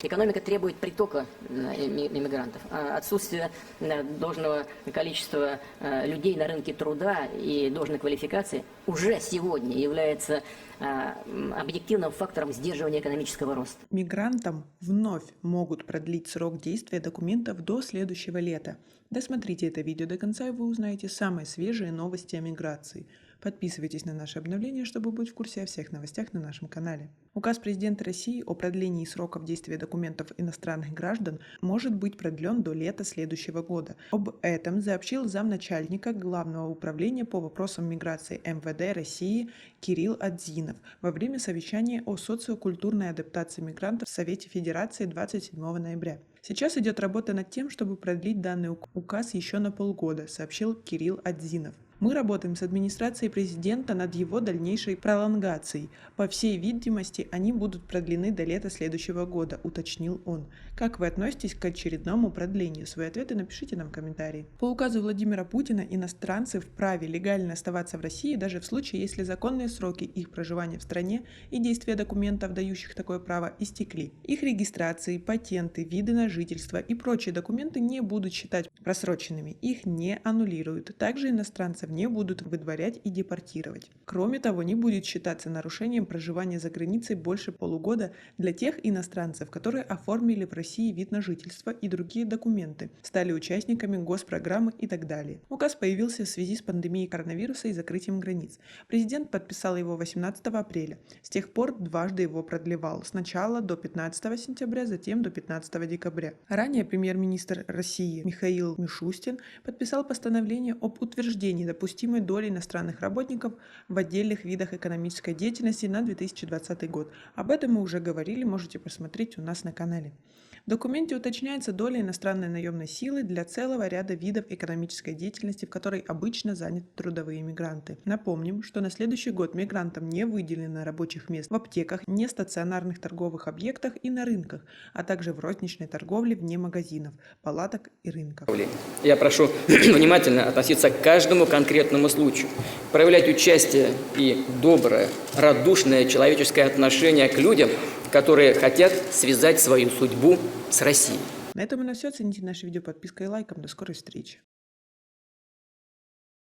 Экономика требует притока иммигрантов. Отсутствие должного количества людей на рынке труда и должной квалификации уже сегодня является объективным фактором сдерживания экономического роста. Мигрантам вновь могут продлить срок действия документов до следующего лета. Досмотрите это видео до конца, и вы узнаете самые свежие новости о миграции. Подписывайтесь на наши обновления, чтобы быть в курсе о всех новостях на нашем канале. Указ президента России о продлении сроков действия документов иностранных граждан может быть продлен до лета следующего года. Об этом сообщил замначальника Главного управления по вопросам миграции МВД России Кирилл Адзинов во время совещания о социокультурной адаптации мигрантов в Совете Федерации 27 ноября. Сейчас идет работа над тем, чтобы продлить данный указ еще на полгода, сообщил Кирилл Адзинов. Мы работаем с администрацией президента над его дальнейшей пролонгацией. По всей видимости, они будут продлены до лета следующего года, уточнил он. Как вы относитесь к очередному продлению? Свои ответы напишите нам в комментарии. По указу Владимира Путина иностранцы вправе легально оставаться в России даже в случае, если законные сроки их проживания в стране и действия документов, дающих такое право, истекли. Их регистрации, патенты, виды на жительство и прочие документы не будут считать просроченными, их не аннулируют. Также иностранцев не будут выдворять и депортировать. Кроме того, не будет считаться нарушением проживания за границей больше полугода для тех иностранцев, которые оформили в России вид на жительство и другие документы, стали участниками госпрограммы и так далее. Указ появился в связи с пандемией коронавируса и закрытием границ. Президент подписал его 18 апреля. С тех пор дважды его продлевал. Сначала до 15 сентября, затем до 15 декабря. Ранее премьер-министр России Михаил Мишустин подписал постановление об утверждении допустимой доли иностранных работников в отдельных видах экономической деятельности на 2020 год. Об этом мы уже говорили, можете посмотреть у нас на канале. В документе уточняется доля иностранной наемной силы для целого ряда видов экономической деятельности, в которой обычно заняты трудовые мигранты. Напомним, что на следующий год мигрантам не выделено рабочих мест в аптеках, нестационарных торговых объектах и на рынках, а также в розничной торговле вне магазинов, палаток и рынков. Я прошу внимательно относиться к каждому конкретному случаю, проявлять участие и доброе, радушное человеческое отношение к людям, которые хотят связать свою судьбу с Россией. На этом у нас все. Цените наше видео подпиской и лайком. До скорой встречи.